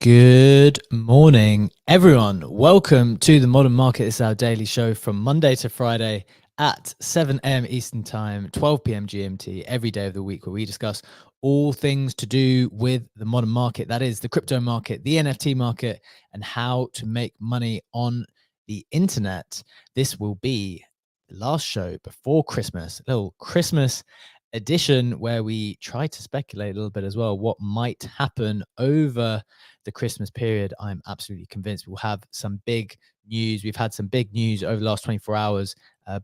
Good morning, everyone. Welcome to the Modern Market. This is our daily show from Monday to Friday at 7 a.m. Eastern Time, 12 p.m. GMT, every day of the week, where we discuss all things to do with the modern market. That is the crypto market, the NFT market, and how to make money on the internet. This will be the last show before Christmas, a little Christmas edition where we try to speculate a little bit as well what might happen over the Christmas period. I'm absolutely convinced we'll have some big news. We've had some big news over the last 24 hours.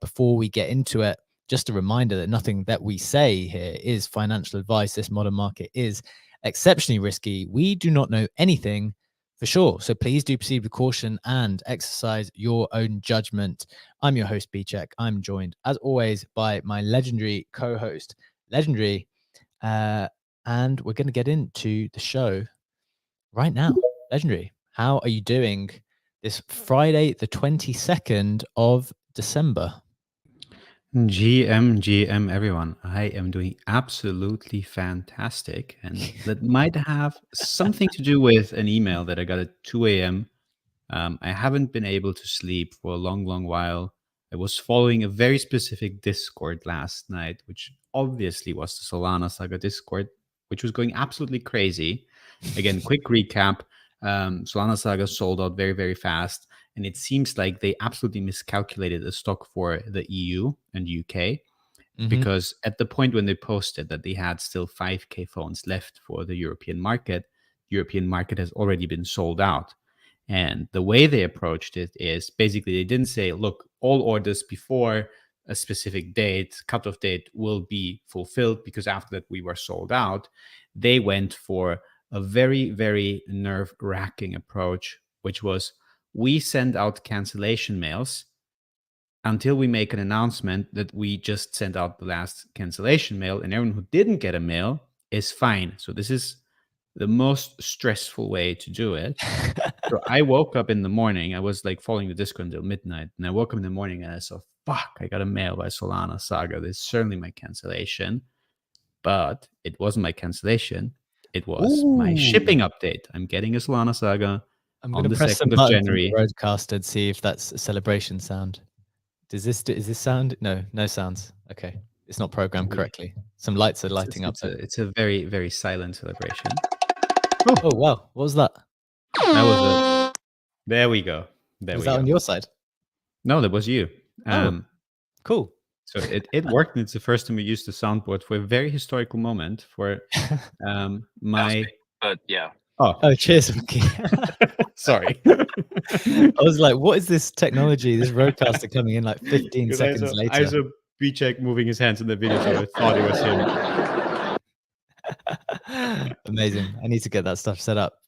Before we get into it, just a reminder that nothing that we say here is financial advice. This modern market is exceptionally risky. We do not know anything for sure. So please do proceed with caution and exercise your own judgment. I'm your host, B-Check. I'm joined, as always, by my legendary co-host, Legendary. And we're going to get into the show right now. Legendary, how are you doing this Friday, the 22nd of December? GM, everyone. I am doing absolutely fantastic. And that might have something to do with an email that I got at 2 a.m. I haven't been able to sleep for a long while. I was following a very specific Discord last night, which obviously was the Solana Saga Discord, which was going absolutely crazy. Again, quick recap. Solana Saga sold out very fast. And it seems like they absolutely miscalculated the stock for the EU and UK because at the point when they posted that they had still 5K phones left for the European market has already been sold out. And the way they approached it is basically they didn't say, look, all orders before a specific date, cutoff date, will be fulfilled because after that we were sold out. They went for a very nerve-wracking approach, which was, we send out cancellation mails until we make an announcement that we just sent out the last cancellation mail, and everyone who didn't get a mail is fine. So this is the most stressful way to do it. So I woke up in the morning. I was like following the Discord until midnight, and I woke up in the morning and I saw, fuck, I got a mail by Solana Saga. This is certainly my cancellation, but it wasn't my cancellation. It was my shipping update. I'm getting a Solana Saga I'm going on to the press some 2nd of buttons January. on the roadcaster and see if that's a celebration sound. Is this sound? No sounds. Okay. It's not programmed correctly. Some lights are lighting up. It's a very silent celebration. Oh, wow. What was that? That was it. There we go. Was that on your side? No, that was you. Cool. So it worked, and it's the first time we used the soundboard for a very historical moment for my. But yeah. Oh, cheers, Monkey. Sorry. I was like, what is this technology? This roadcaster coming in like 15 seconds later. I saw B-Check moving his hands in the video, so I thought it was him. Amazing. I need to get that stuff set up.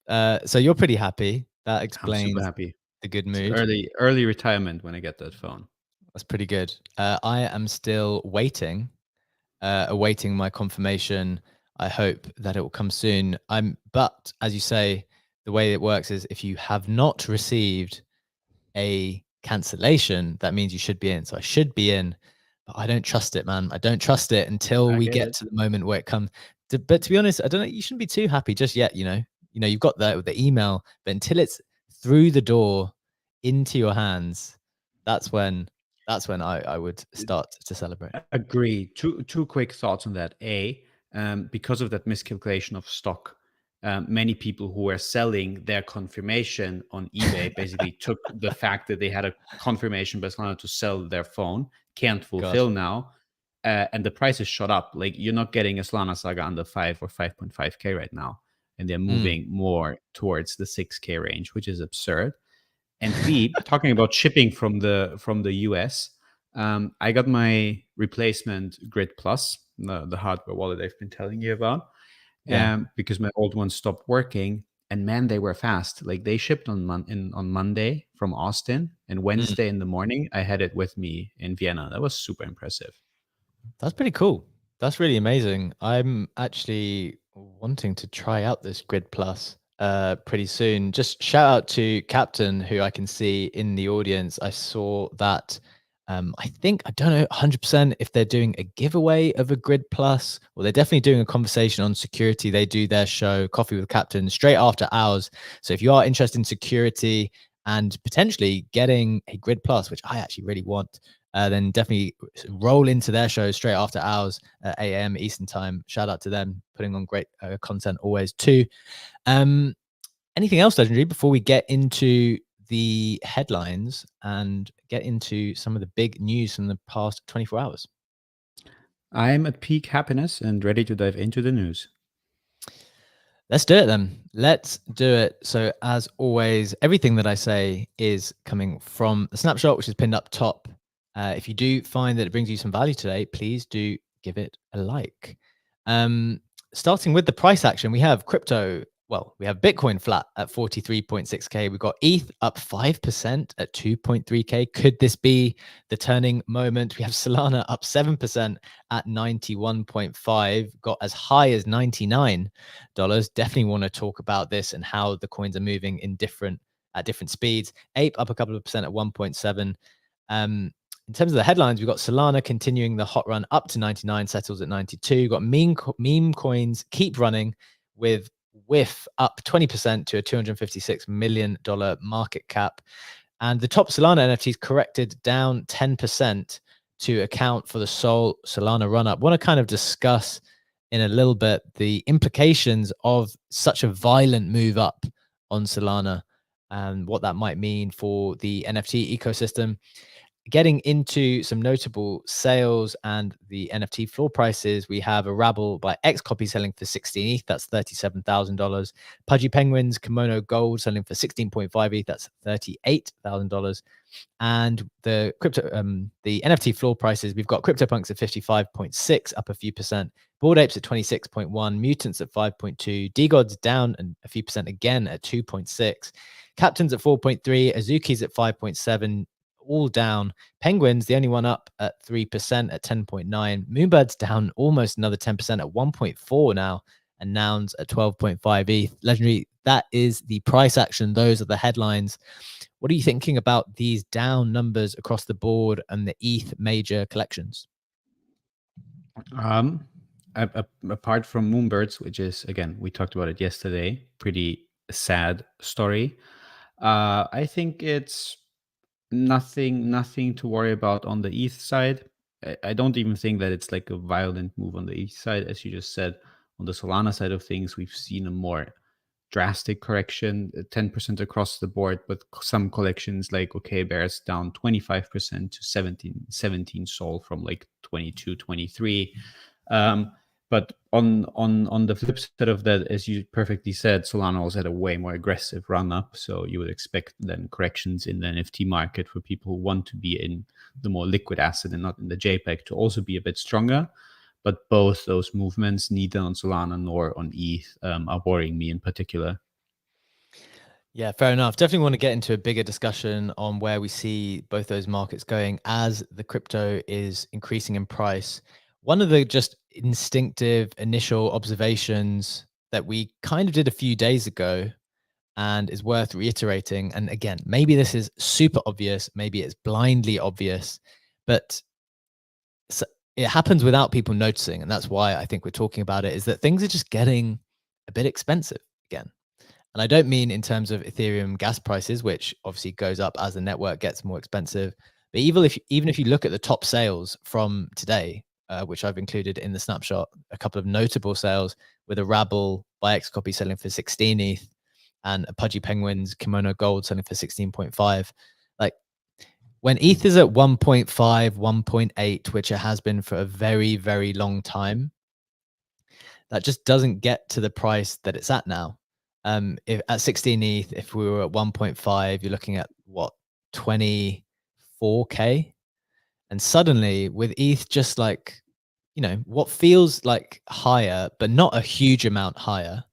So you're pretty happy. That explains I'm super happy. The good mood. Early retirement when I get that phone. That's pretty good. I am still waiting, awaiting my confirmation. I hope that it will come soon. But as you say, the way it works is if you have not received a cancellation, that means you should be in. So I should be in, but I don't trust it, man. I don't trust it until we get to the moment where it comes. But to be honest, I don't know. You shouldn't be too happy just yet. You've got the email, but until it's through the door into your hands, that's when I would start to celebrate. Agree. Two quick thoughts on that. Because of that miscalculation of stock, many people who were selling their confirmation on eBay basically took the fact that they had a confirmation by Solana to sell their phone, can't fulfill now, and the price is shot up. Like, you're not getting a Solana Saga under 5 or 5.5K right now, and they're moving more towards the 6K range, which is absurd. And B, talking about shipping from the US, I got my replacement Grid Plus, the hardware wallet I've been telling you about, because my old one stopped working. And man, they were fast. Like, they shipped on Monday from Austin, and Wednesday in the morning, I had it with me in Vienna. That was super impressive. That's pretty cool. That's really amazing. I'm actually wanting to try out this Grid Plus pretty soon. Just shout out to Captain, who I can see in the audience. I saw that I think, I don't know 100% if they're doing a giveaway of a Grid Plus, or they're definitely doing a conversation on security. They do their show, Coffee with Captain, straight after ours. So if you are interested in security and potentially getting a Grid Plus, which I actually really want, then definitely roll into their show straight after ours at 8 a.m. Eastern time. Shout out to them, putting on great content always too. Anything else, Legendary, before we get into the headlines and get into some of the big news from the past 24 hours? I'm at peak happiness and ready to dive into the news. Let's do it then. Let's do it. So, as always, everything that I say is coming from the snapshot, which is pinned up top. If you do find that it brings you some value today, please do give it a like. Starting with the price action, we have crypto. Well, we have Bitcoin flat at 43.6K. We've got ETH up 5% at 2.3K. Could this be the turning moment? We have Solana up 7% at 91.5, got as high as $99. Definitely want to talk about this and how the coins are moving in different speeds. Ape up a couple of percent at 1.7. In terms of the headlines, we've got Solana continuing the hot run up to 99, settles at 92. We've got meme coins keep running with WIF up 20% to a $256 million market cap. And the top Solana NFTs corrected down 10% to account for the Solana run up. Want to kind of discuss in a little bit the implications of such a violent move up on Solana and what that might mean for the NFT ecosystem. Getting into some notable sales and the NFT floor prices, we have a Rabble by Xcopy selling for 16 ETH, that's $37,000. Pudgy Penguins, Kimono Gold selling for 16.5 ETH, that's $38,000. And the the NFT floor prices, we've got CryptoPunks at 55.6, up a few percent. Bored Apes at 26.1, Mutants at 5.2, DGods down a few percent again at 2.6, Captains at 4.3, Azuki's at 5.7, all down. Penguins, the only one up at 3% at 10.9. Moonbirds down almost another 10% at 1.4 now, and Nouns at 12.5 ETH. Legendary, that is the price action. Those are the headlines. What are you thinking about these down numbers across the board and the ETH major collections? Apart from Moonbirds, which is, again, we talked about it yesterday, pretty sad story. I think it's nothing to worry about on the ETH side. I don't even think that it's like a violent move on the ETH side, as you just said. On the Solana side of things, we've seen a more drastic correction, 10% across the board, but some collections like OK Bears down 25% to 17 Sol from like 22, 23. But on the flip side of that, as you perfectly said, Solana also had a way more aggressive run up. So you would expect then corrections in the NFT market for people who want to be in the more liquid asset and not in the JPEG to also be a bit stronger. But both those movements, neither on Solana nor on ETH, are worrying me in particular. Yeah, fair enough. Definitely want to get into a bigger discussion on where we see both those markets going as the crypto is increasing in price. One of the just instinctive initial observations that we kind of did a few days ago and is worth reiterating. And again, maybe this is super obvious, maybe it's blindly obvious, but it happens without people noticing. And that's why I think we're talking about it, is that things are just getting a bit expensive again. And I don't mean in terms of Ethereum gas prices, which obviously goes up as the network gets more expensive. But even if you look at the top sales from today, which I've included in the snapshot, a couple of notable sales with a Rabble by Xcopy selling for 16 ETH and a Pudgy Penguins Kimono Gold selling for 16.5. Like when ETH is at 1.5, 1.8, which it has been for a very, very long time, that just doesn't get to the price that it's at now. If at 16 ETH, if we were at 1.5, you're looking at what, 24K? And suddenly with ETH just like, what feels like higher, but not a huge amount higher,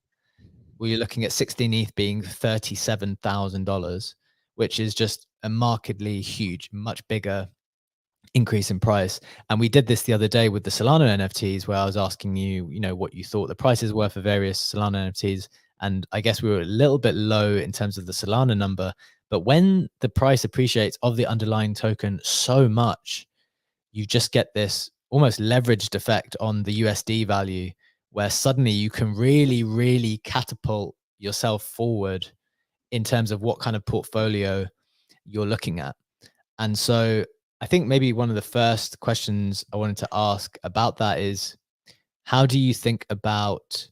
we're looking at 16 ETH being $37,000, which is just a markedly huge, much bigger increase in price. And we did this the other day with the Solana NFTs, where I was asking you, what you thought the prices were for various Solana NFTs. And I guess we were a little bit low in terms of the Solana number, But when the price appreciates of the underlying token so much, you just get this almost leveraged effect on the USD value, where suddenly you can really, really catapult yourself forward in terms of what kind of portfolio you're looking at. And so I think maybe one of the first questions I wanted to ask about that is, how do you think about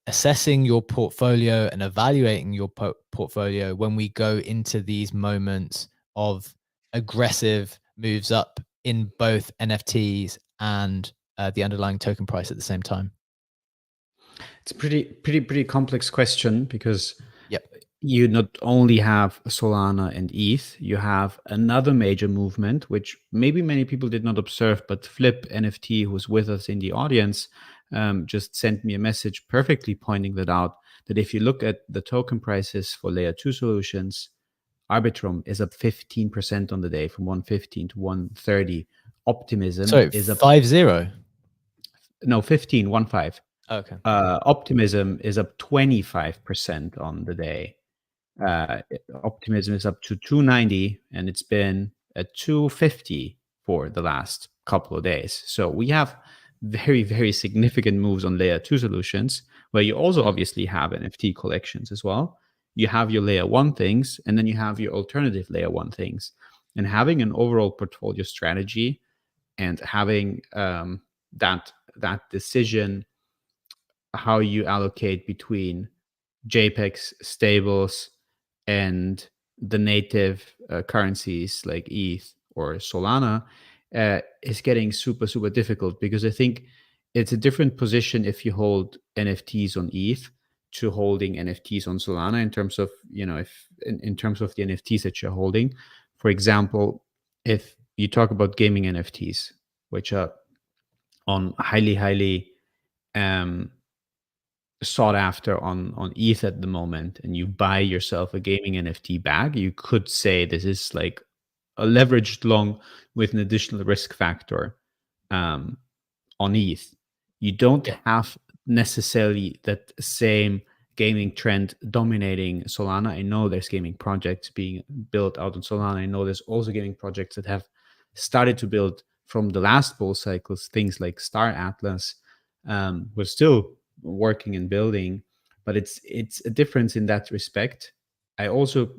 assessing your portfolio and evaluating your portfolio when we go into these moments of aggressive moves up in both NFTs and the underlying token price at the same time? It's a pretty complex question because Yep. you not only have Solana and ETH, you have another major movement, which maybe many people did not observe, but Flip NFT, who's with us in the audience, just sent me a message perfectly pointing that out, that if you look at the token prices for layer 2 solutions, Arbitrum is up 15% on the day from 115 to 130. Optimism So is up 5-0. no 15 1 5. Okay. Optimism is up 25% on the day. Optimism is up to 290, and it's been at 250 for the last couple of days. So we have very, very significant moves on layer 2 solutions, where you also obviously have NFT collections as well. You have your layer 1 things, and then you have your alternative layer 1 things. And having an overall portfolio strategy and having that decision how you allocate between JPEGs, stables, and the native currencies like ETH or Solana is getting super difficult, because I think it's a different position if you hold NFTs on ETH to holding NFTs on Solana in terms of, if in terms of the NFTs that you're holding. For example, if you talk about gaming NFTs, which are on highly um, sought after on ETH at the moment, and you buy yourself a gaming NFT bag, you could say this is like a leveraged long with an additional risk factor um, on ETH. You don't Yeah. have necessarily that same gaming trend dominating Solana. I know there's gaming projects being built out on Solana. I know there's also gaming projects that have started to build from the last bull cycles, things like Star Atlas. We're still working and building, but it's a difference in that respect. I also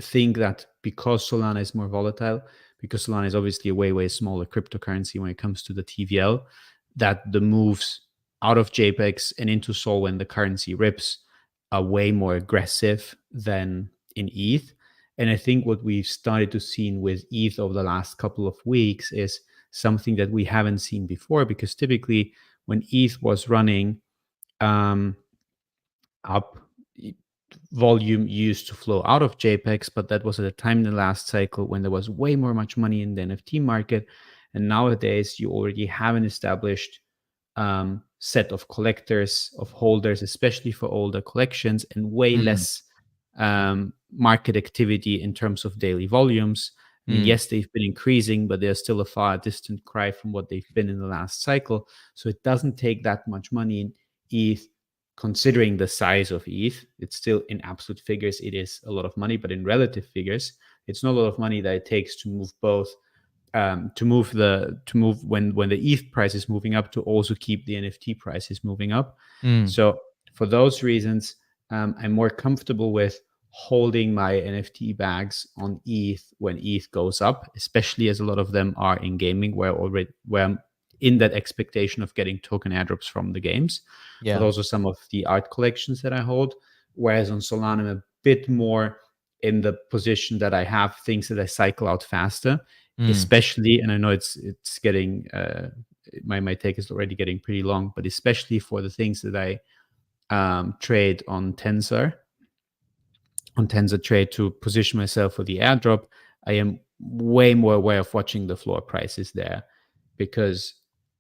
think that because Solana is more volatile, because Solana is obviously a way smaller cryptocurrency when it comes to the TVL, that the moves out of JPEGs and into Sol when the currency rips are way more aggressive than in ETH. And I think what we've started to see with ETH over the last couple of weeks is something that we haven't seen before, because typically when ETH was running up, volume used to flow out of JPEGs, but that was at a time in the last cycle when there was way much money in the NFT market. And nowadays, you already have an established set of collectors, of holders, especially for older collections, and way Mm. less market activity in terms of daily volumes. I mean, yes, they've been increasing, but they're still a far distant cry from what they've been in the last cycle. So it doesn't take that much money in ETH, considering the size of ETH. It's still, in absolute figures, it is a lot of money, but in relative figures, it's not a lot of money that it takes to move both, to move when the ETH price is moving up, to also keep the NFT prices moving up. So for those reasons, I'm more comfortable with holding my NFT bags on ETH when ETH goes up, especially as a lot of them are in gaming, where I'm in that expectation of getting token airdrops from the games, but Yeah. also some of the art collections that I hold. Whereas on Solana, I'm a bit more in the position that I have things that I cycle out faster, especially, and I know it's getting my take is already getting pretty long, but especially for the things that I trade on Tensor Trade to position myself for the airdrop, I am way more aware of watching the floor prices there, because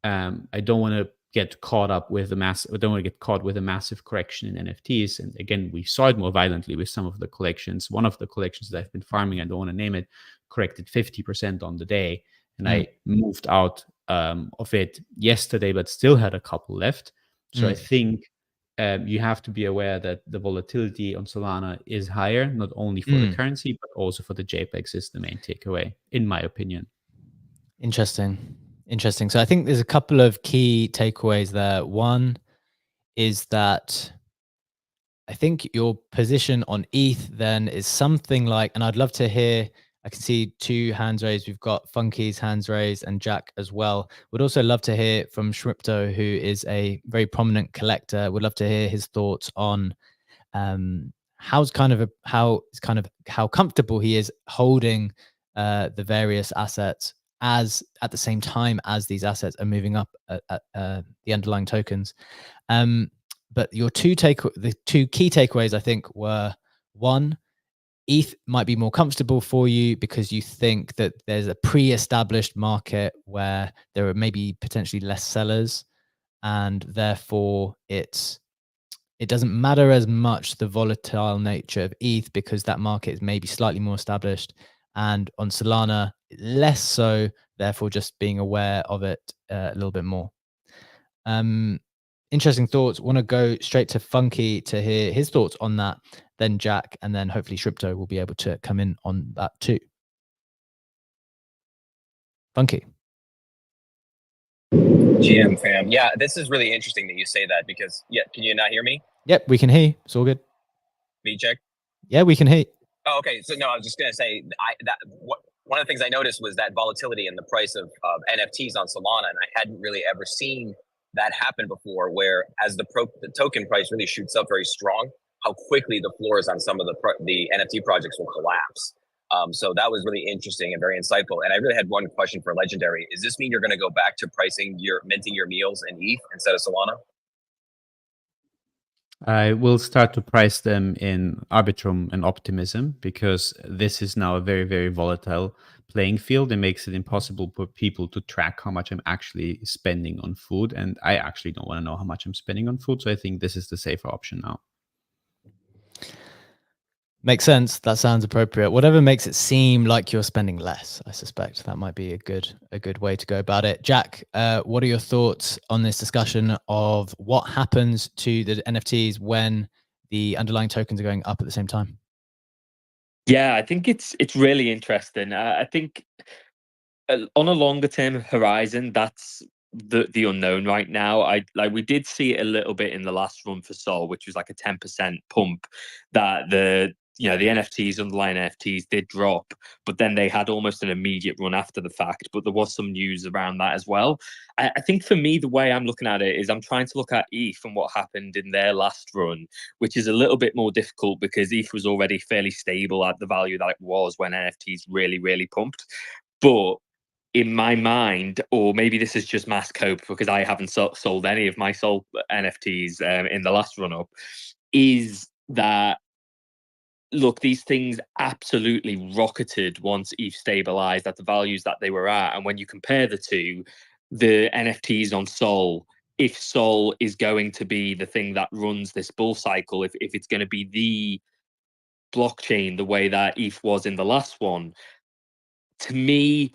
I don't want to get caught up with I don't want to get caught with a massive correction in NFTs. And again, we saw it more violently with some of the collections. One of the collections that I've been farming, I don't want to name it, corrected 50% on the day, and I moved out of it yesterday, but still had a couple left. So I think you have to be aware that the volatility on Solana is higher, not only for the currency, but also for the JPEGs is the main takeaway, in my opinion. Interesting. Interesting. So I think there's a couple of key takeaways there. One is that I think your position on ETH then is something like, and I'd love to hear, I can see two hands raised. We've got Funky's hands raised and Jack as well. Would also love to hear from Shripto, who is a very prominent collector. Would love to hear his thoughts on how comfortable he is holding the various assets as at the same time as these assets are moving up at the underlying tokens. But the two key takeaways I think were, one, ETH might be more comfortable for you because you think that there's a pre-established market where there are maybe potentially less sellers, and therefore it doesn't matter as much the volatile nature of ETH because that market is maybe slightly more established, and on Solana less so, therefore just being aware of it a little bit more. Interesting thoughts. Want to go straight to Funky to hear his thoughts on that, then Jack, and then hopefully Shripto will be able to come in on that too. Funky. GM fam. Yeah, this is really interesting that you say that because, yeah, can you not hear me? Yep, we can hear you. It's all good. Me check? Yeah, we can hear you. Oh, okay. So no, I was just gonna say one of the things I noticed was that volatility in the price of NFTs on Solana, and I hadn't really ever seen that happen before. Where as the token price really shoots up very strong, how quickly the floors on some of the NFT projects will collapse. So that was really interesting and very insightful. And I really had one question for Legendary. Does this mean you're going to go back to minting your meals in ETH instead of Solana? I will start to price them in Arbitrum and Optimism because this is now a very, very volatile playing field. It makes it impossible for people to track how much I'm actually spending on food. And I actually don't want to know how much I'm spending on food. So I think this is the safer option now. Makes sense. That sounds appropriate. Whatever makes it seem like you're spending less, I suspect that might be a good way to go about it. Jack, what are your thoughts on this discussion of what happens to the NFTs when the underlying tokens are going up at the same time? Yeah, I think it's really interesting. I think on a longer term horizon, that's the unknown right now. We did see it a little bit in the last run for Sol, which was like a 10% pump that the NFTs, underlying NFTs did drop, but then they had almost an immediate run after the fact. But there was some news around that as well. I think for me, the way I'm looking at it is I'm trying to look at ETH and what happened in their last run, which is a little bit more difficult because ETH was already fairly stable at the value that it was when NFTs really, really pumped. But in my mind, or maybe this is just mass cope because I haven't sold any of my Sol NFTs in the last run up, is that look, these things absolutely rocketed once ETH stabilized at the values that they were at. And when you compare the two, the NFTs on Sol, if Sol is going to be the thing that runs this bull cycle, if it's going to be the blockchain the way that ETH was in the last one, to me,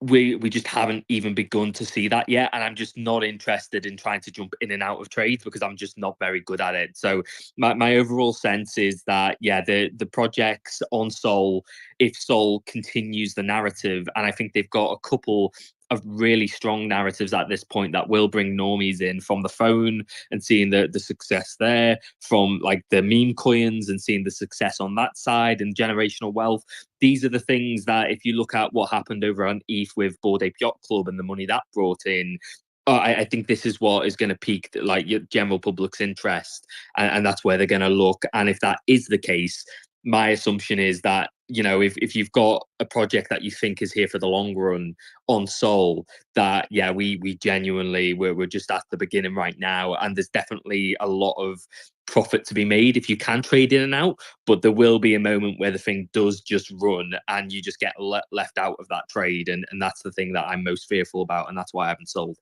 we just haven't even begun to see that yet, and I'm just not interested in trying to jump in and out of trades because I'm just not very good at it. So my overall sense is that the projects on Sol, if Sol continues the narrative, and I think they've got a couple of really strong narratives at this point that will bring normies in, from the phone and seeing the success there, from like the meme coins and seeing the success on that side, and generational wealth. These are the things that, if you look at what happened over on ETH with Bored Ape Yacht Club and the money that brought in, I think this is what is going to pique like your general public's interest, and that's where they're going to look. And if that is the case, my assumption is that, if you've got a project that you think is here for the long run on Sol, that we genuinely we're just at the beginning right now, and there's definitely a lot of profit to be made if you can trade in and out. But there will be a moment where the thing does just run and you just get left out of that trade, and that's the thing that I'm most fearful about, and that's why I haven't sold.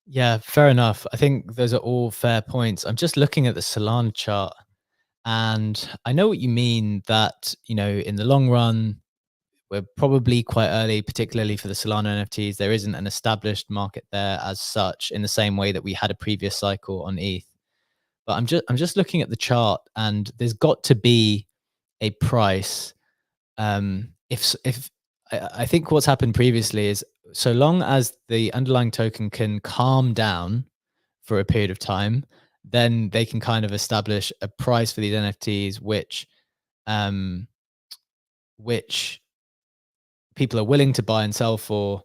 Yeah, fair enough. I think those are all fair points. I'm just looking at the Solana chart, and I know what you mean that, in the long run, we're probably quite early, particularly for the Solana NFTs. There isn't an established market there as such, in the same way that we had a previous cycle on ETH. but I'm just looking at the chart, and there's got to be a price. If I think what's happened previously is, so long as the underlying token can calm down for a period of time, then they can kind of establish a price for these NFTs, which people are willing to buy and sell for,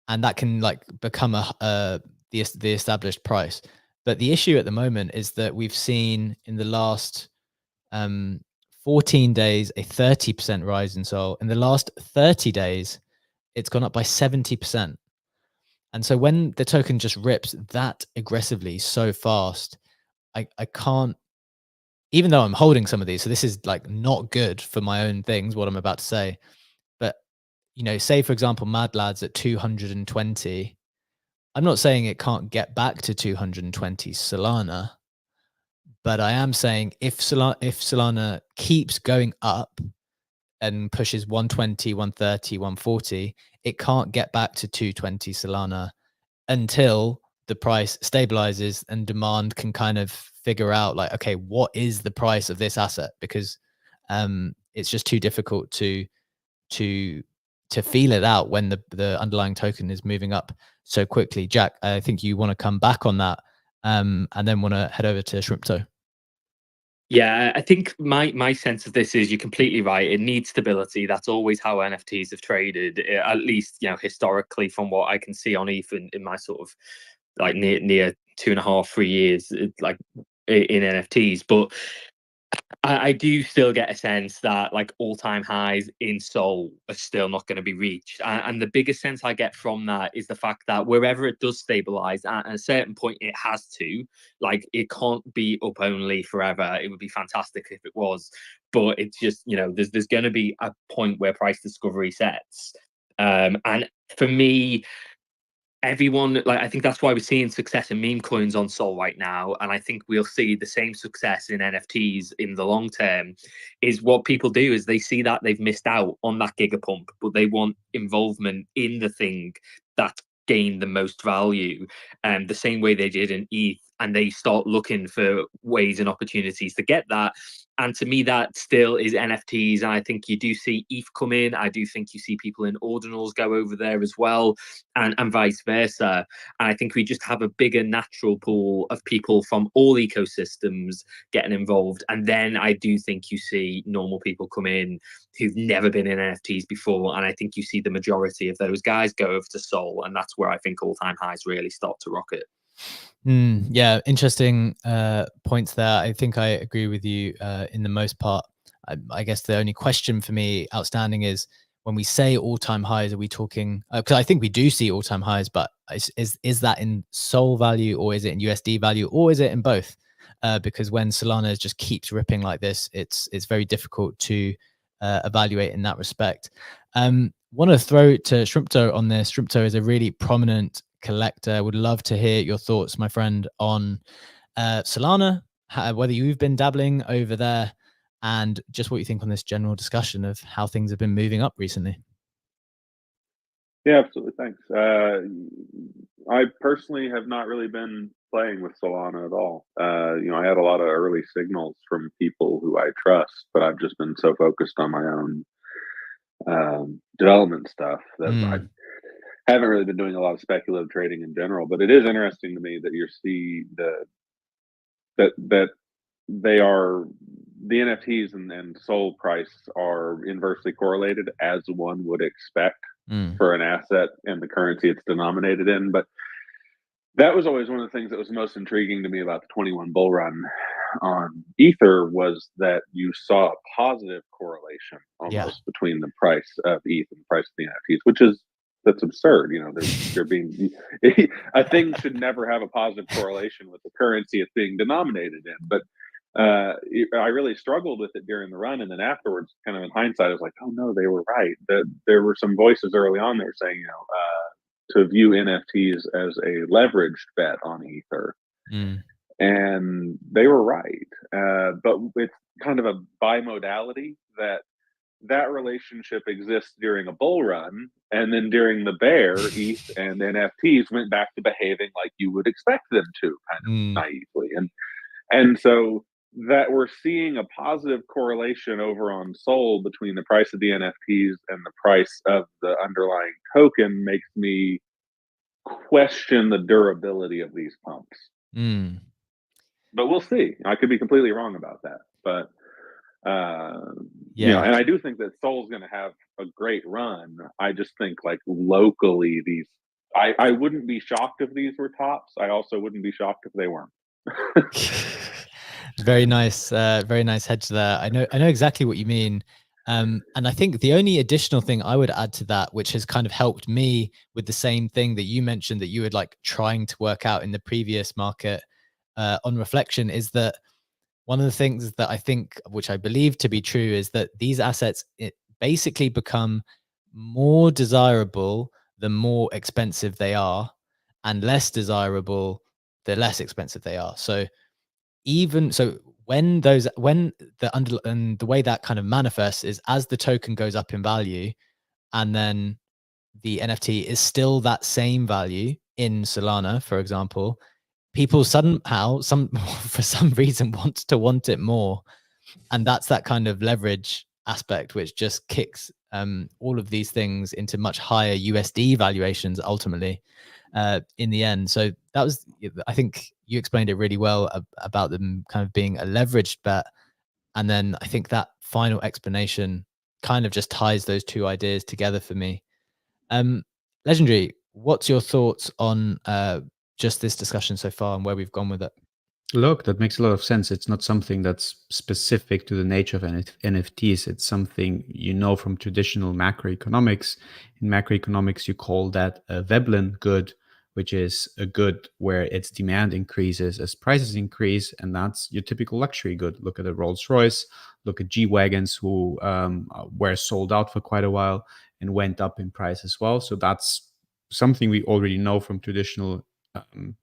and that can like become the established price. But the issue at the moment is that we've seen in the last 14 days a 30% rise in Sol. In the last 30 days, it's gone up by 70%. And so when the token just rips that aggressively so fast, I can't, even though I'm holding some of these, so this is like not good for my own things, what I'm about to say. But, you know, say for example, Mad Lads at 220. I'm not saying it can't get back to 220 Solana, but I am saying if Solana keeps going up and pushes 120, 130, 140, it can't get back to 220 Solana until the price stabilizes and demand can kind of figure out like, okay, what is the price of this asset? Because it's just too difficult to feel it out when the underlying token is moving up so quickly. Jack, I think you want to come back on that, and then want to head over to Shrimpto. Yeah, I think my sense of this is you're completely right. It needs stability. That's always how NFTs have traded, at least historically, from what I can see on ETH in my sort of like near 2.5, 3 years, like in NFTs. But I do still get a sense that like all-time highs in Sol are still not going to be reached. And the biggest sense I get from that is the fact that wherever it does stabilize, at a certain point it has to, like it can't be up only forever. It would be fantastic if it was, but it's just, there's going to be a point where price discovery sets. And for me, everyone, like, I think that's why we're seeing success in meme coins on Sol right now, and I think we'll see the same success in NFTs in the long term. Is what people do is they see that they've missed out on that gigapump, but they want involvement in the thing that gained the most value, and the same way they did in ETH, and they start looking for ways and opportunities to get that. And to me, that still is NFTs. And I think you do see ETH come in. I do think you see people in ordinals go over there as well, and vice versa. And I think we just have a bigger natural pool of people from all ecosystems getting involved. And then I do think you see normal people come in who've never been in NFTs before. And I think you see the majority of those guys go over to Sol. And that's where I think all-time highs really start to rocket. Yeah, interesting points there. I think I agree with you in the most part. I guess the only question for me outstanding is, when we say all-time highs, are we talking, because I think we do see all-time highs, but is that in Sol value, or is it in USD value, or is it in both? Because when Solana just keeps ripping like this, it's very difficult to evaluate in that respect. Want to throw to Shrimpto on this. Shrimpto is a really prominent collector. Would love to hear your thoughts, my friend, on Solana, whether you've been dabbling over there, and just what you think on this general discussion of how things have been moving up recently. Yeah, absolutely. Thanks. I personally have not really been playing with Solana at all. I had a lot of early signals from people who I trust, but I've just been so focused on my own development stuff that I haven't really been doing a lot of speculative trading in general. But it is interesting to me that you see that they are, the NFTs and Sol price are inversely correlated, as one would expect for an asset and the currency it's denominated in. But that was always one of the things that was most intriguing to me about the 21 bull run on Ether, was that you saw a positive correlation almost between the price of ETH and the price of the NFTs, that's absurd. They're being a thing should never have a positive correlation with the currency it's being denominated in. But I really struggled with it during the run, and then afterwards, kind of in hindsight, I was like, oh no, they were right. That there were some voices early on that were saying, to view NFTs as a leveraged bet on Ether, and they were right. But it's kind of a bimodality that relationship exists during a bull run, and then during the bear, ETH and NFTs went back to behaving like you would expect them to, kind of naively. And so that we're seeing a positive correlation over on Sol between the price of the NFTs and the price of the underlying token makes me question the durability of these pumps. Mm. But we'll see. I could be completely wrong about that. But Yeah. and I do think that Sol's going to have a great run. I just think like locally, I wouldn't be shocked if these were tops. I also wouldn't be shocked if they weren't. Very nice hedge there. I know exactly what you mean. And I think the only additional thing I would add to that, which has kind of helped me with the same thing that you mentioned that you were like trying to work out in the previous market on reflection, is that one of the things that I think, which I believe to be true, is that these assets basically become more desirable the more expensive they are, and less desirable the less expensive they are. So when the way that kind of manifests is as the token goes up in value, and then the NFT is still that same value in Solana, for example, people somehow for some reason want it more, and that's that kind of leverage aspect which just kicks all of these things into much higher USD valuations ultimately in the end. So that was, I think you explained it really well about them kind of being a leveraged bet, and then I think that final explanation kind of just ties those two ideas together for me. Legendary, what's your thoughts on just this discussion so far and where we've gone with it? Look, that makes a lot of sense. It's not something that's specific to the nature of NFTs. It's something from traditional macroeconomics. In macroeconomics, you call that a Veblen good, which is a good where its demand increases as prices increase, and that's your typical luxury good. Look at a Rolls Royce, look at G-Wagons, who were sold out for quite a while and went up in price as well. So that's something we already know from traditional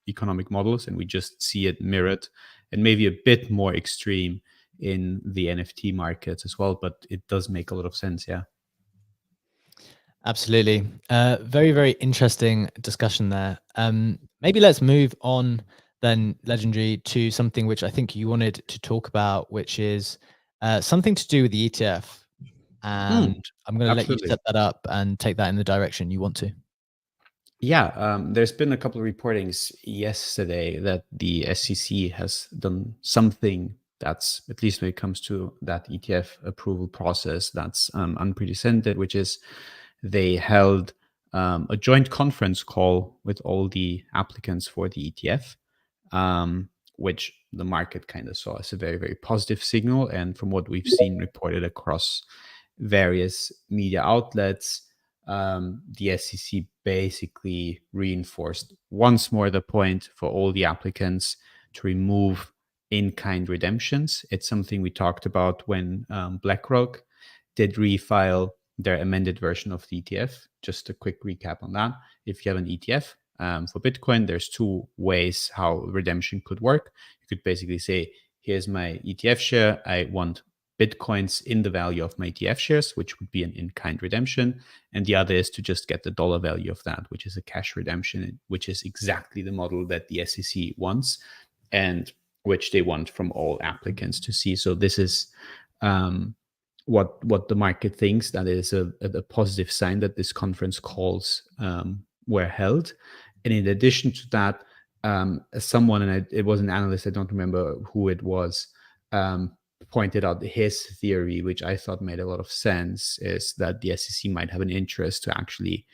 economic models, and we just see it mirrored and maybe a bit more extreme in the NFT markets as well. But it does make a lot of sense. Yeah. Absolutely. Very, very interesting discussion there. Maybe let's move on then, Legendary, to something which I think you wanted to talk about, which is something to do with the ETF. And I'm going to let you absolutely. set that up and take that in the direction you want to. Yeah, there's been a couple of reportings yesterday that the SEC has done something that's, at least when it comes to that ETF approval process, that's unprecedented, which is they held a joint conference call with all the applicants for the ETF, which the market kind of saw as a very, very positive signal. And from what we've seen reported across various media outlets, the SEC basically reinforced once more the point for all the applicants to remove in-kind redemptions. It's something we talked about when BlackRock did refile their amended version of the ETF. Just a quick recap on that. If you have an ETF for Bitcoin, there's two ways how redemption could work. You could basically say, here's my ETF share. I want Bitcoins in the value of my ETF shares, which would be an in-kind redemption. And the other is to just get the dollar value of that, which is a cash redemption, which is exactly the model that the SEC wants and which they want from all applicants to see. So this is what the market thinks. That is a positive sign that this conference calls were held. And in addition to that, someone, and it was an analyst, I don't remember who it was, pointed out his theory, which I thought made a lot of sense, is that the SEC might have an interest to actually,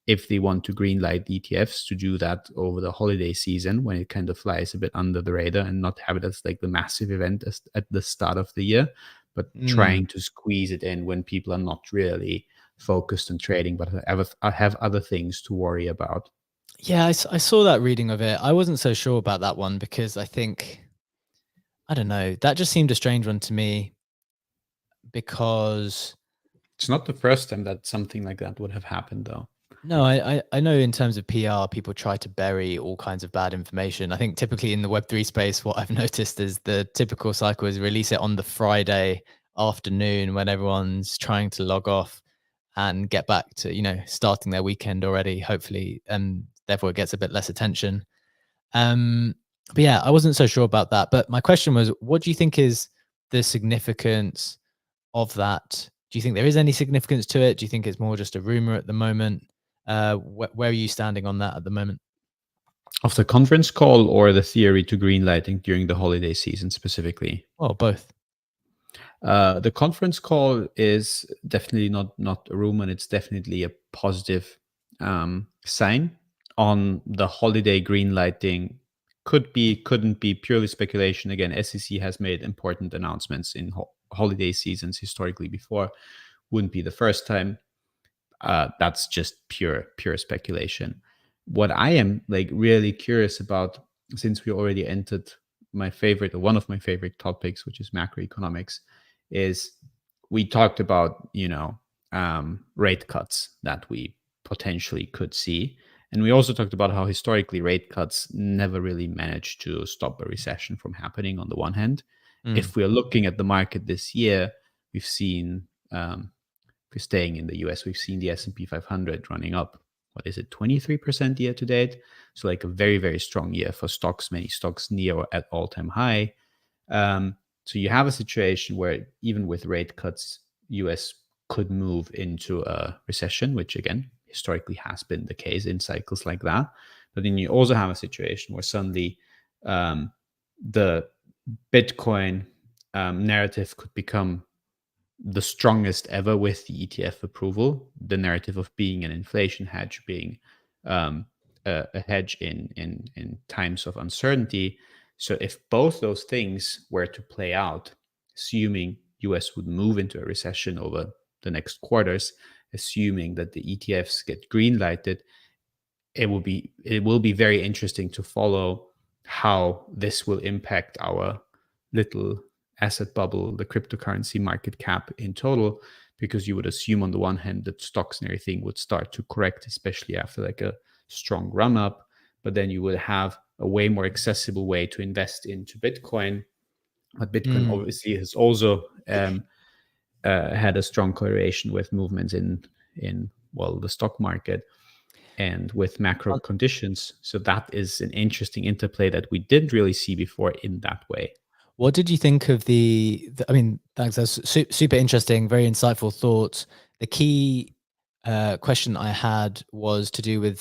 if they want to greenlight ETFs, to do that over the holiday season when it kind of flies a bit under the radar and not have it as like the massive event at the start of the year, but trying to squeeze it in when people are not really focused on trading, but have other things to worry about. Yeah, I saw that reading of it. I wasn't so sure about that one because I think, I don't know, that just seemed a strange one to me because it's not the first time that something like that would have happened, though. No, I know in terms of PR, people try to bury all kinds of bad information. I think typically in the Web3 space, what I've noticed is the typical cycle is release it on the Friday afternoon when everyone's trying to log off and get back to, starting their weekend already, hopefully, and therefore it gets a bit less attention. But yeah, I wasn't so sure about that. But my question was, what do you think is the significance of that? Do you think there is any significance to it? Do you think it's more just a rumor at the moment? Where are you standing on that at the moment? Of the conference call or the theory to greenlighting during the holiday season specifically? Well, both. The conference call is definitely not a rumor, and it's definitely a positive sign. On the holiday greenlighting, couldn't be purely speculation. Again, SEC has made important announcements in holiday seasons historically before. Wouldn't be the first time. That's just pure speculation. What I am like really curious about, since we already entered my favorite, or one of my favorite topics, which is macroeconomics, is we talked about rate cuts that we potentially could see, and we also talked about how historically rate cuts never really managed to stop a recession from happening. On the one hand, if we're looking at the market this year, we've seen if we're staying in the US, we've seen the S&P 500 running up, what is it, 23% year to date? So like a very, very strong year for stocks, many stocks near or at all-time high. So you have a situation where even with rate cuts, US could move into a recession, which again, historically has been the case in cycles like that. But then you also have a situation where suddenly the Bitcoin narrative could become the strongest ever with the ETF approval, the narrative of being an inflation hedge, being a hedge in times of uncertainty. So if both those things were to play out, assuming US would move into a recession over the next quarters, assuming that the ETFs get green lighted, it will be very interesting to follow how this will impact our little asset bubble, the cryptocurrency market cap in total, because you would assume on the one hand that stocks and everything would start to correct, especially after like a strong run up, but then you would have a way more accessible way to invest into Bitcoin. But Bitcoin obviously has also had a strong correlation with movements in the stock market and with macro conditions. So that is an interesting interplay that we didn't really see before in that way. What did you think of I mean, thanks. That's super interesting, very insightful thoughts. The key question I had was to do with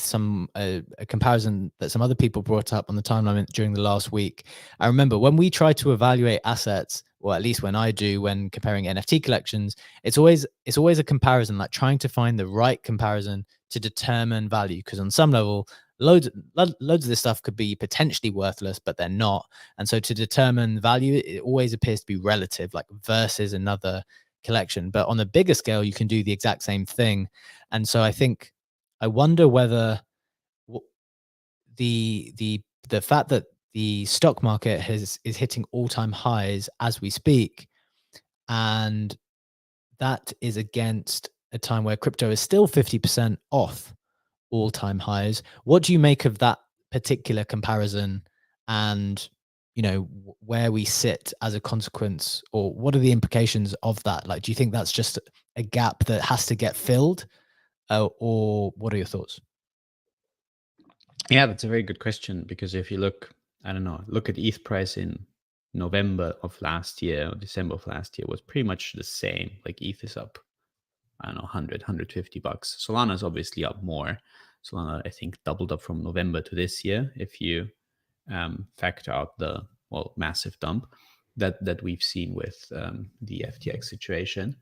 a comparison that some other people brought up on the timeline during the last week. I remember when we try to evaluate assets, or at least when I do, when comparing NFT collections, it's always a comparison, like trying to find the right comparison to determine value. Because on some level, loads of this stuff could be potentially worthless, but they're not. And so to determine value, it always appears to be relative, like versus another collection. But on a bigger scale, you can do the exact same thing. And so I wonder whether the fact that the stock market is hitting all-time highs as we speak, and that is against a time where crypto is still 50% off all-time highs. What do you make of that particular comparison, and where we sit as a consequence, or what are the implications of that? Like, do you think that's just a gap that has to get filled, or what are your thoughts? Yeah, that's a very good question, because if you look at ETH price in November of last year or December of last year, was pretty much the same. Like ETH is up, I don't know, 100, 150 bucks. Solana is obviously up more. Solana, I think, doubled up from November to this year, if you factor out the massive dump that we've seen with the FTX situation.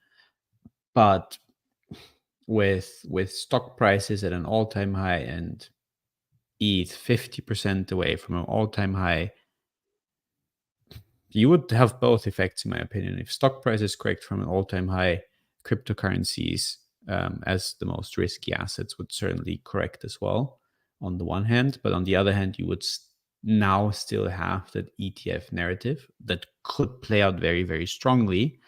But with stock prices at an all-time high and ETH 50% away from an all-time high, you would have both effects, in my opinion. If stock prices correct from an all-time high, cryptocurrencies as the most risky assets would certainly correct as well, on the one hand. But on the other hand, you would now still have that ETF narrative that could play out very, very strongly.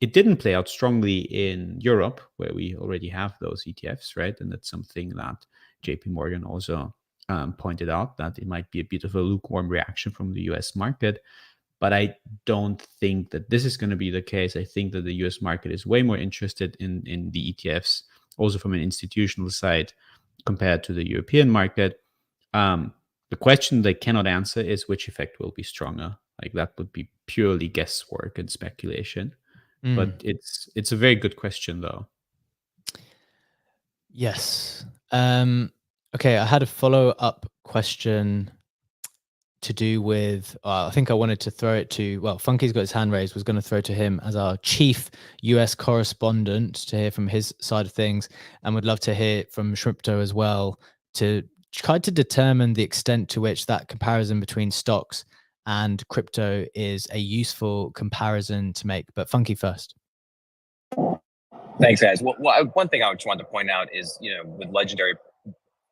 It didn't play out strongly in Europe, where we already have those ETFs, right? And that's something that JP Morgan also pointed out, that it might be a bit of a lukewarm reaction from the US market. But I don't think that this is going to be the case. I think that the US market is way more interested in the ETFs, also from an institutional side, compared to the European market. The question they cannot answer is which effect will be stronger. Like that would be purely guesswork and speculation. But it's a very good question, though. Yes. Okay, I had a follow-up question to do with, I think I wanted to throw it to, well, Funky's got his hand raised, was going to throw to him as our chief US correspondent to hear from his side of things, and would love to hear from Shrimpto as well to try to determine the extent to which that comparison between stocks and crypto is a useful comparison to make. But Funky first. Thanks, guys. Well, one thing I just wanted to point out is, with Legendary,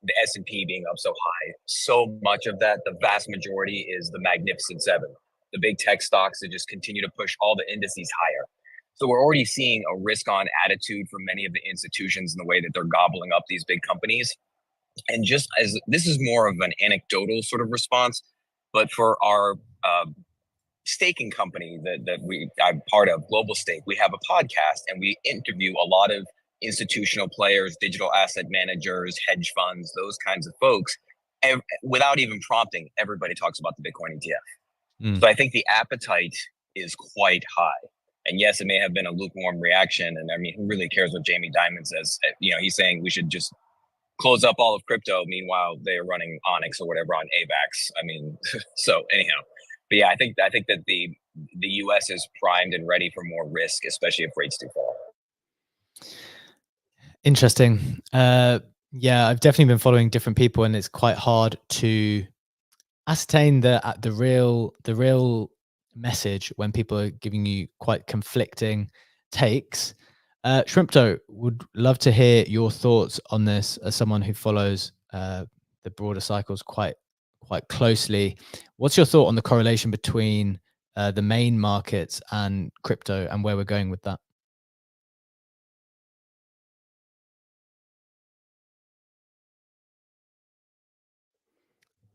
the S&P being up so high, so much of that, the vast majority is the Magnificent Seven, the big tech stocks that just continue to push all the indices higher. So we're already seeing a risk-on attitude from many of the institutions in the way that they're gobbling up these big companies. And just as this is more of an anecdotal sort of response, but for our staking company that I'm part of, Global Stake, we have a podcast and we interview a lot of institutional players, digital asset managers, hedge funds, those kinds of folks. And without even prompting, everybody talks about the Bitcoin ETF. So I think the appetite is quite high. And yes, it may have been a lukewarm reaction. And I mean, who really cares what Jamie Dimon says? He's saying we should just close up all of crypto. Meanwhile, they're running Onyx or whatever on AVAX. I mean, so anyhow. But yeah, I think that the US is primed and ready for more risk, especially if rates do fall. Interesting. Yeah, I've definitely been following different people, and it's quite hard to ascertain the real message when people are giving you quite conflicting takes. Shrimpto, would love to hear your thoughts on this as someone who follows the broader cycles quite closely. What's your thought on the correlation between the main markets and crypto, and where we're going with that?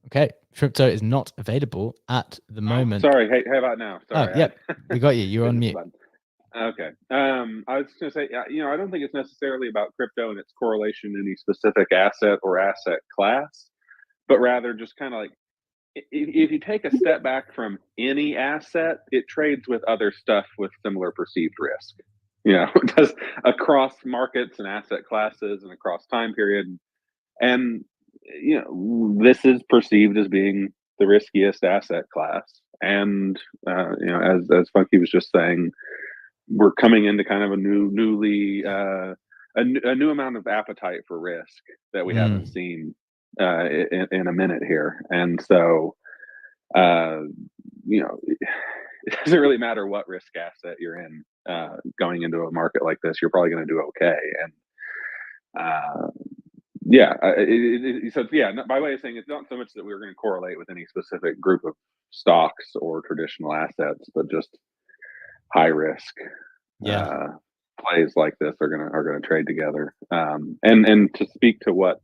Okay, Shrimpto is not available at the moment. Sorry, hey, how about now? Sorry, yeah, we got you. You're on mute. Okay. I was just going to say, I don't think it's necessarily about crypto and its correlation to any specific asset or asset class, but rather just kind of like, if you take a step back from any asset, it trades with other stuff with similar perceived risk. It does across markets and asset classes and across time period. And, this is perceived as being the riskiest asset class. And, as Funky was just saying, we're coming into kind of a new amount of appetite for risk that we haven't seen in a minute here. And so, it doesn't really matter what risk asset you're in going into a market like this, you're probably going to do okay. And by way of saying, it's not so much that we're going to correlate with any specific group of stocks or traditional assets, but just high risk plays like this are gonna trade together. And to speak to what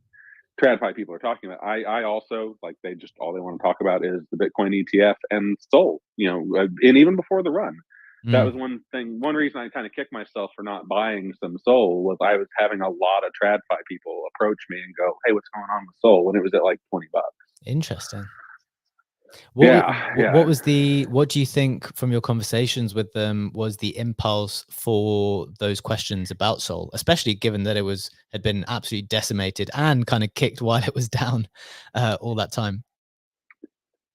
TradFi people are talking about, I also like all they want to talk about is the Bitcoin ETF and Sol. And even before the run, that was one reason I kind of kicked myself for not buying some Sol was I was having a lot of TradFi people approach me and go, "Hey, what's going on with Sol?" when it was at like $20. Interesting. What do you think from your conversations with them was the impulse for those questions about Sol, especially given that it had been absolutely decimated and kind of kicked while it was down all that time?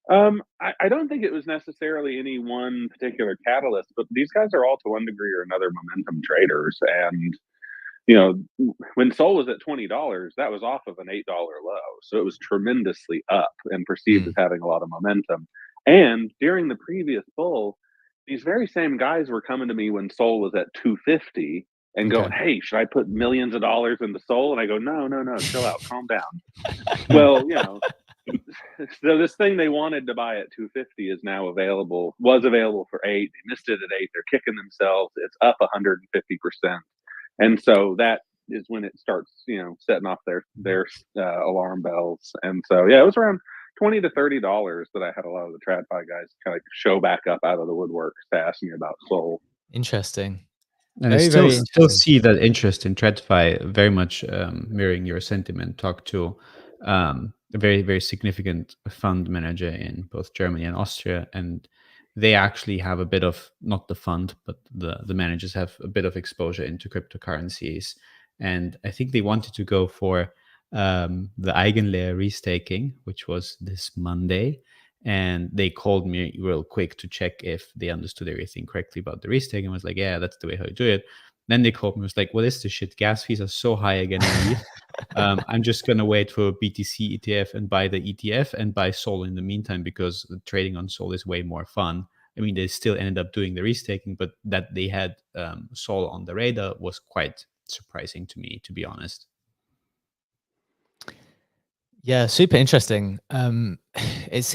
I don't think it was necessarily any one particular catalyst, but these guys are all to one degree or another momentum traders. And, when Sol was at $20, that was off of an $8 low. So it was tremendously up and perceived as having a lot of momentum. And during the previous bull, these very same guys were coming to me when Sol was at 250 and going, "Hey, should I put millions of dollars into Sol?" And I go, no, chill out, calm down. Well, so this thing they wanted to buy at 250 was available for 8. They missed it at 8. They're kicking themselves. It's up 150%. And so that is when it starts, setting off their alarm bells. And so, it was around $20 to $30 that I had a lot of the TradFi guys kind of show back up out of the woodwork to ask me about Sol. Interesting. And I still see that interest in TradFi very much mirroring your sentiment. Talk to a very, very significant fund manager in both Germany and Austria, and they actually have a bit of, not the fund, but the managers have a bit of exposure into cryptocurrencies. And I think they wanted to go for the Eigenlayer restaking, which was this Monday. And they called me real quick to check if they understood everything correctly about the restaking. I was like, yeah, that's the way how you do it. Then they called me, was like, what is this shit? Gas fees are so high again in ETH. I'm just going to wait for BTC ETF and buy the ETF and buy Sol in the meantime, because the trading on Sol is way more fun. I mean, they still ended up doing the restaking, but that they had Sol on the radar was quite surprising to me, to be honest. Yeah, super interesting. This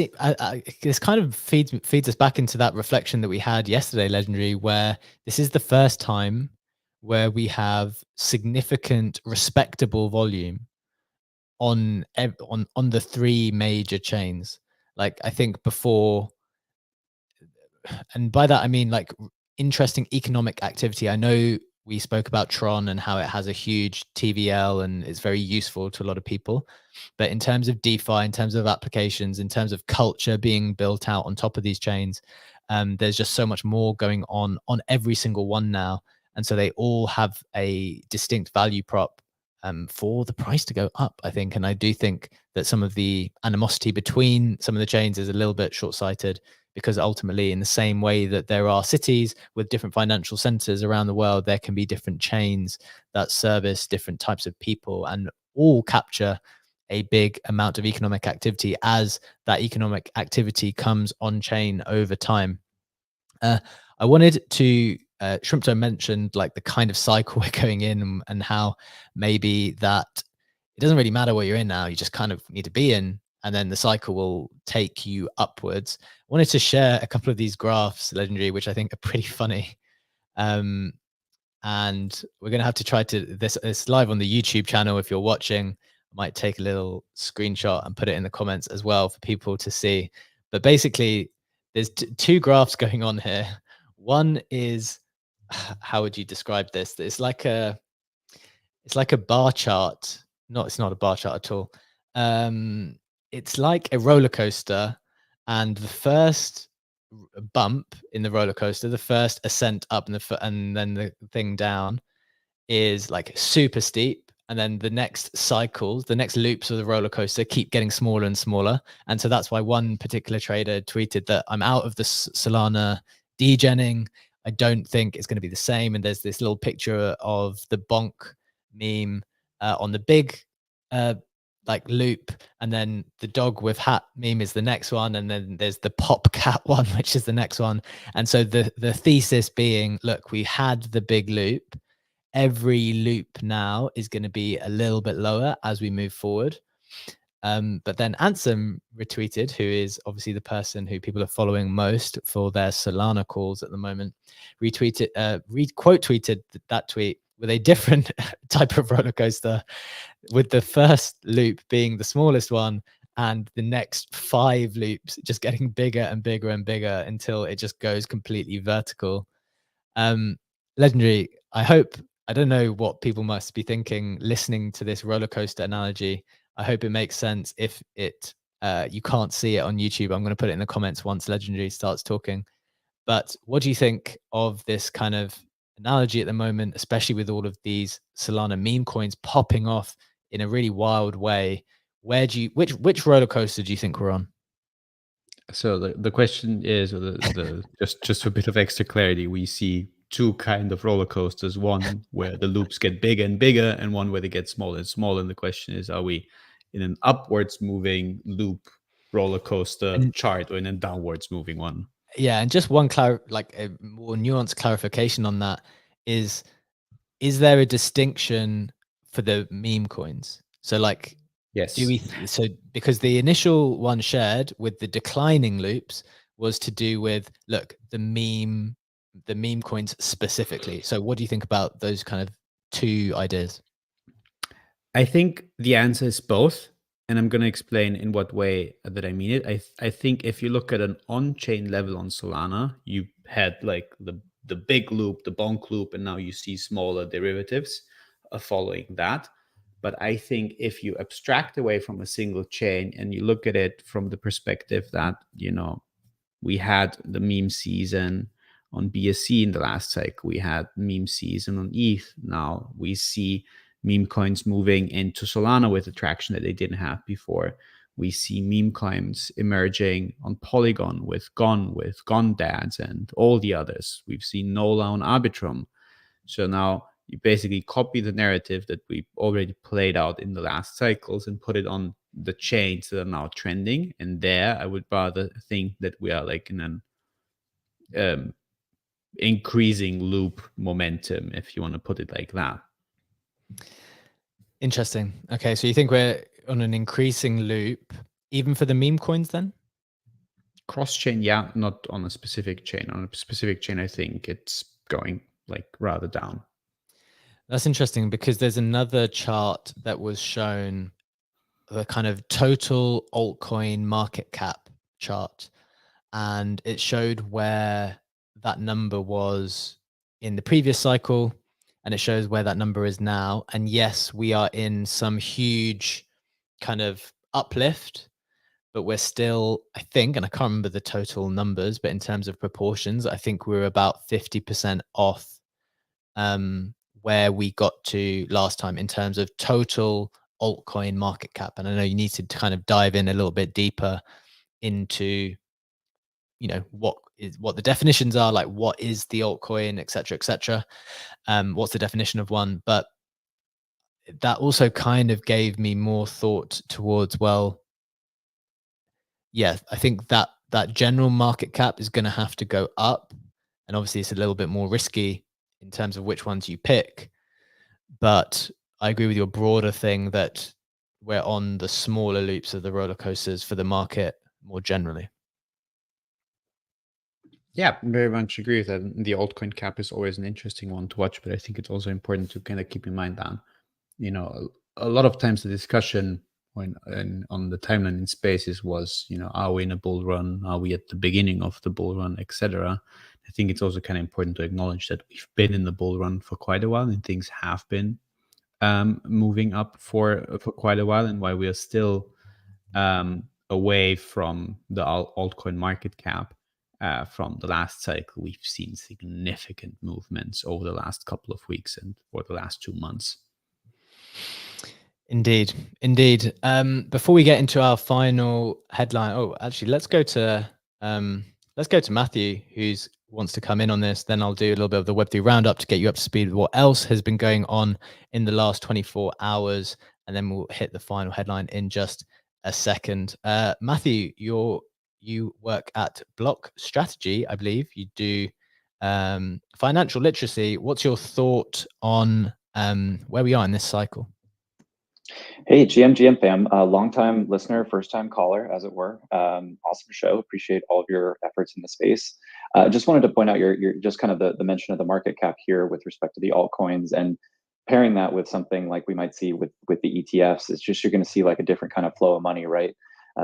kind of feeds us back into that reflection that we had yesterday, Legendary, where this is the first time where we have significant, respectable volume on the three major chains. Like, I think before, and by that I mean like interesting economic activity. I know we spoke about Tron and how it has a huge TVL and it's very useful to a lot of people. But in terms of DeFi, in terms of applications, in terms of culture being built out on top of these chains, there's just so much more going on every single one now. And so they all have a distinct value prop for the price to go up, I think. And I do think that some of the animosity between some of the chains is a little bit short-sighted, because ultimately, in the same way that there are cities with different financial centers around the world, there can be different chains that service different types of people and all capture a big amount of economic activity as that economic activity comes on chain over time. I wanted to, Shrimpto mentioned like the kind of cycle we're going in, and how maybe that it doesn't really matter what you're in now, you just kind of need to be in, and then the cycle will take you upwards. I wanted to share a couple of these graphs, Legendary, which I think are pretty funny. And we're going to have to try to, this live on the YouTube channel. If you're watching, I might take a little screenshot and put it in the comments as well for people to see. But basically, there's two graphs going on here. One is, how would you describe this? It's like a bar chart. No, it's not a bar chart at all. It's like a roller coaster, and the first bump in the roller coaster, the first ascent up, and then the thing down is like super steep, and then the next cycles, the next loops of the roller coaster keep getting smaller and smaller. And so that's why one particular trader tweeted that I'm out of the Solana degenning. I don't think it's going to be the same. And there's this little picture of the bonk meme on the big like loop, and then the dog with hat meme is the next one, and then there's the pop cat one, which is the next one. And so the thesis being, look, we had the big loop. Every loop now is going to be a little bit lower as we move forward. But then Ansem retweeted, who is obviously the person who people are following most for their Solana calls at the moment, retweeted, quote tweeted that tweet with a different type of roller coaster, with the first loop being the smallest one and the next 5 loops just getting bigger and bigger and bigger until it just goes completely vertical. Legendary, I don't know what people must be thinking listening to this roller coaster analogy. I hope it makes sense. If it you can't see it on YouTube, I'm going to put it in the comments once Legendary starts talking. But what do you think of this kind of analogy at the moment, especially with all of these Solana meme coins popping off in a really wild way? Which roller coaster do you think we're on? So the question is, or just for a bit of extra clarity, we see two kind of roller coasters: one where the loops get bigger and bigger, and one where they get smaller and smaller. And the question is, are we in an upwards moving loop roller coaster chart, or in a downwards moving one? Yeah, and just one like a more nuanced clarification on that is there a distinction for the meme coins? So like, Yes. so because the initial one shared with the declining loops was to do with, look, the meme coins specifically. So what do you think about those kind of two ideas? I think the answer is both, and I'm going to explain in what way that I mean it. I think if you look at an on-chain level on Solana, you had like the big loop, the bonk loop, and now you see smaller derivatives following that. But I think if you abstract away from a single chain and you look at it from the perspective that, we had the meme season on BSC in the last cycle, we had meme season on ETH. Now we see meme coins moving into Solana with a traction that they didn't have before. We see meme coins emerging on Polygon with Gondads and all the others. We've seen NOLA on Arbitrum. So now you basically copy the narrative that we already played out in the last cycles and put it on the chains that are now trending. And there, I would rather think that we are like in an increasing loop momentum, if you want to put it like that. Interesting. Okay, so you think we're on an increasing loop, even for the meme coins then? Cross-chain, yeah, not on a specific chain. On a specific chain, I think it's going like rather down. That's interesting because there's another chart that was shown, the kind of total altcoin market cap chart, and it showed where that number was in the previous cycle, and it shows where that number is now. And yes, we are in some huge kind of uplift, but we're still, I think, and I can't remember the total numbers, but in terms of proportions, I think we're about 50% off where we got to last time in terms of total altcoin market cap. And I know you need to kind of dive in a little bit deeper into, what the definitions are, like what is the altcoin, et cetera, what's the definition of one. But that also kind of gave me more thought towards, well, yeah, I think that general market cap is going to have to go up. And obviously it's a little bit more risky in terms of which ones you pick. But I agree with your broader thing that we're on the smaller loops of the roller coasters for the market more generally. Yeah, very much agree with that. The altcoin cap is always an interesting one to watch, but I think it's also important to kind of keep in mind that, a lot of times the discussion on the timeline in Spaces was, are we in a bull run? Are we at the beginning of the bull run, etc.? I think it's also kind of important to acknowledge that we've been in the bull run for quite a while, and things have been moving up for quite a while, and while we are still away from the altcoin market cap from the last cycle, we've seen significant movements over the last couple of weeks and for the last 2 months. Indeed. Before we get into our final headline, actually, let's go to Matthew, who wants to come in on this. Then I'll do a little bit of the Web3 roundup to get you up to speed with what else has been going on in the last 24 hours, and then we'll hit the final headline in just a second. Matthew, you work at Block Strategy, I believe. You do financial literacy. What's your thought on where we are in this cycle? Hey, GM fam, long-time listener, first-time caller, as it were. Awesome show. Appreciate all of your efforts in the space. Just wanted to point out your just kind of the mention of the market cap here with respect to the altcoins, and pairing that with something like we might see with the ETFs. It's just you're going to see like a different kind of flow of money, right?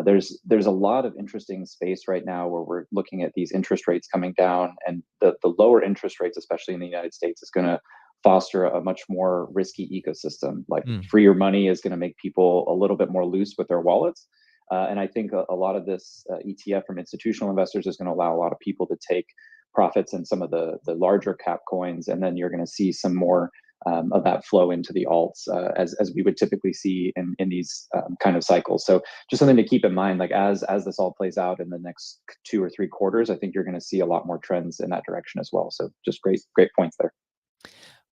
There's a lot of interesting space right now where we're looking at these interest rates coming down, and the lower interest rates, especially in the United States, is going to foster a much more risky ecosystem. Like freer money is going to make people a little bit more loose with their wallets. And I think a lot of this ETF from institutional investors is going to allow a lot of people to take profits in some of the larger cap coins. And then you're going to see some more of that flow into the alts as we would typically see in these kind of cycles. So just something to keep in mind, like as this all plays out in the next 2 or 3 quarters, I think you're going to see a lot more trends in that direction as well. So just great points there.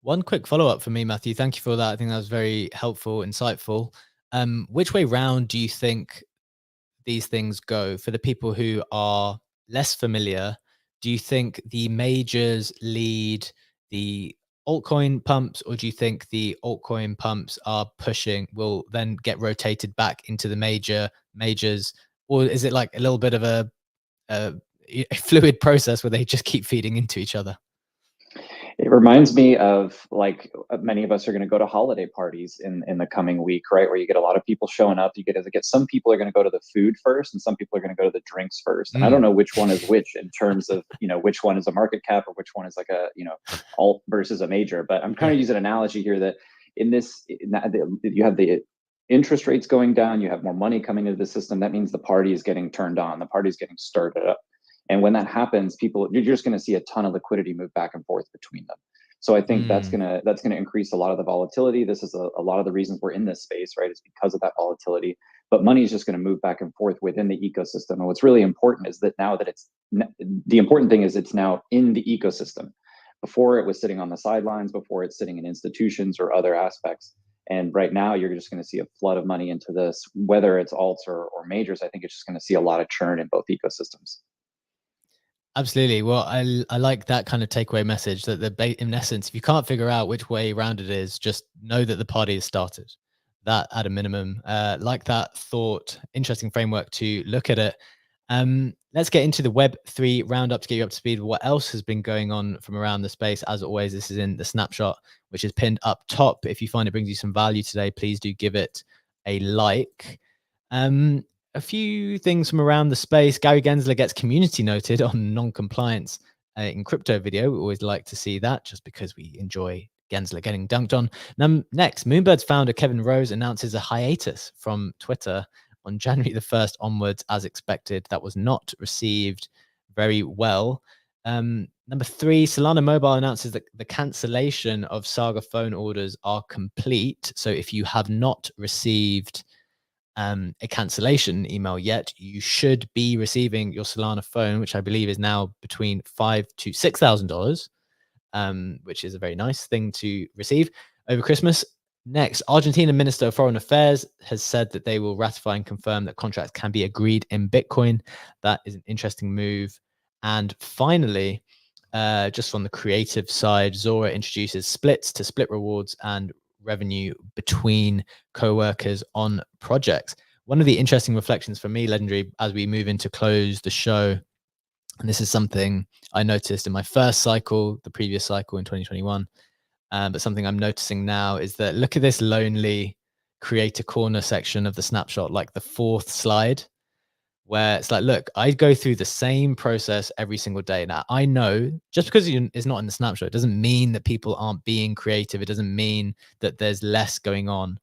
One quick follow-up for me, Matthew. Thank you for that. I think that was very helpful, insightful. Which way round do you think these things go for the people who are less familiar? Do you think the majors lead the altcoin pumps, or do you think the altcoin pumps will then get rotated back into the majors, or is it like a little bit of a fluid process where they just keep feeding into each other? It reminds me of like many of us are going to go to holiday parties in the coming week, right? Where you get a lot of people showing up. You get some people are going to go to the food first, and some people are going to go to the drinks first. And I don't know which one is which in terms of which one is a market cap or which one is like a alt versus a major. But I'm kind of using an analogy here that in this, you have the interest rates going down, you have more money coming into the system. That means the party is getting turned on, the party is getting started up. And when that happens, you're just going to see a ton of liquidity move back and forth between them. So I think that's gonna increase a lot of the volatility. This is a lot of the reasons we're in this space, right? It's because of that volatility. But money is just going to move back and forth within the ecosystem. And what's really important is that now that the important thing is it's now in the ecosystem. Before it was sitting on the sidelines, before it's sitting in institutions or other aspects. And right now you're just going to see a flood of money into this, whether it's alts or majors. I think it's just going to see a lot of churn in both ecosystems. Absolutely. Well, I like that kind of takeaway message that in essence, if you can't figure out which way round it is, just know that the party has started. That at a minimum, like that thought, interesting framework to look at it. Let's get into the Web3 roundup to get you up to speed with what else has been going on from around the space. As always, this is in the snapshot, which is pinned up top. If you find it brings you some value today, please do give it a like. A few things from around the space. Gary Gensler gets community noted on non-compliance in crypto video. We always like to see that just because we enjoy Gensler getting dunked on. Next, Moonbird's founder Kevin Rose announces a hiatus from Twitter on January the 1st onwards, as expected. That was not received very well. Number 3, Solana Mobile announces that the cancellation of Saga phone orders are complete. So if you have not received a cancellation email yet, you should be receiving your Solana phone, which I believe is now between $5,000 to $6,000, which is a very nice thing to receive over Christmas. Next, Argentina Minister of Foreign Affairs has said that they will ratify and confirm that contracts can be agreed in Bitcoin. That is an interesting move. And finally, just on the creative side, Zora introduces splits to split rewards and revenue between co-workers on projects. One of the interesting reflections for me, Legendary, as we move into close the show, and this is something I noticed in my first cycle, the previous cycle in 2021, but something I'm noticing now is that look at this lonely creator corner section of the snapshot, like the 4th slide, where it's like, look, I go through the same process every single day. Now, I know just because it's not in the snapshot, it doesn't mean that people aren't being creative. It doesn't mean that there's less going on.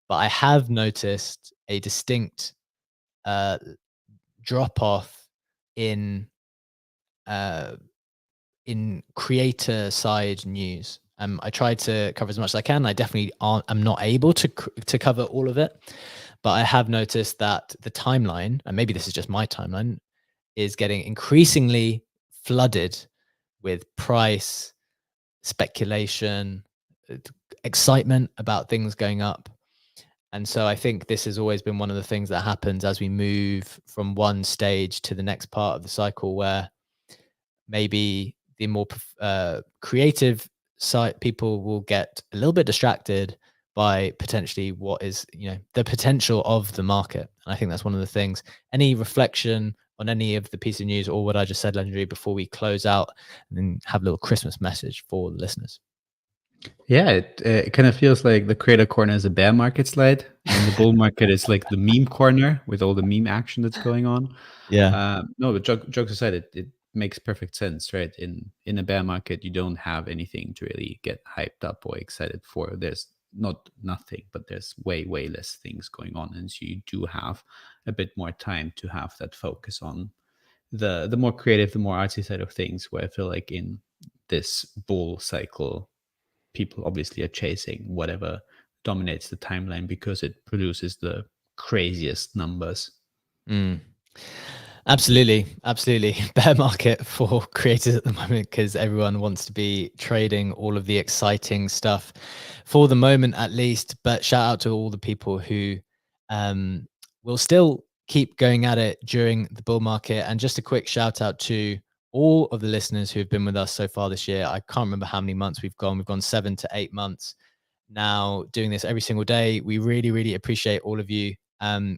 But I have noticed a distinct drop-off in creator side news. I try to cover as much as I can. I definitely I'm not able to cover all of it. But I have noticed that the timeline, and maybe this is just my timeline, is getting increasingly flooded with price, speculation, excitement about things going up. And so I think this has always been one of the things that happens as we move from one stage to the next part of the cycle, where maybe the more creative side people will get a little bit distracted by potentially what is, the potential of the market. And I think that's one of the things. Any reflection on any of the piece of news or what I just said, Legendary, before we close out and then have a little Christmas message for the listeners? Yeah, it kind of feels like the creator corner is a bear market slide, and the bull market is like the meme corner with all the meme action that's going on. Yeah. No, but jokes aside, it makes perfect sense, right? In a bear market, you don't have anything to really get hyped up or excited for. There's nothing, but there's way less things going on, and so you do have a bit more time to have that focus on the more creative, the more artsy side of things. Where I feel like in this bull cycle, people obviously are chasing whatever dominates the timeline because it produces the craziest numbers. Absolutely. Bear market for creators at the moment because everyone wants to be trading all of the exciting stuff for the moment, at least. But shout out to all the people who will still keep going at it during the bull market. And just a quick shout out to all of the listeners who have been with us so far this year. I can't remember how many months we've gone. We've gone 7 to 8 months now doing this every single day. We really appreciate all of you.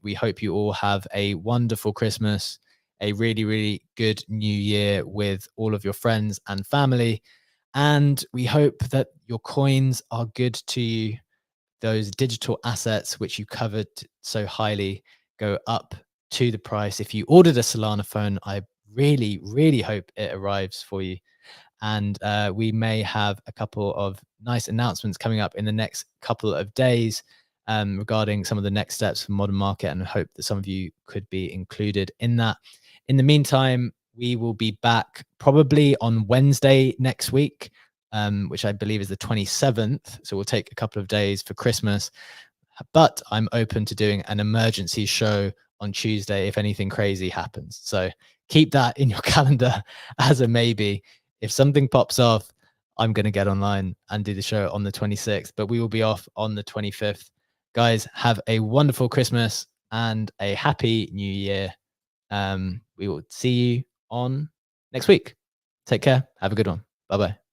We hope you all have a wonderful Christmas, a really good new year with all of your friends and family. And we hope that your coins are good to you. Those digital assets, which you covered so highly, go up to the price. If you ordered a Solana phone, I really hope it arrives for you. and we may have a couple of nice announcements coming up in the next couple of days regarding some of the next steps for Modern Market, and I hope that some of you could be included in that. In the meantime, we will be back probably on Wednesday next week, which I believe is the 27th. So we'll take a couple of days for Christmas, but I'm open to doing an emergency show on Tuesday if anything crazy happens. So keep that in your calendar as a maybe. If something pops off, I'm going to get online and do the show on the 26th, but we will be off on the 25th. Guys, have a wonderful Christmas and a happy new year. We will see you on next week. Take care. Have a good one. Bye-bye.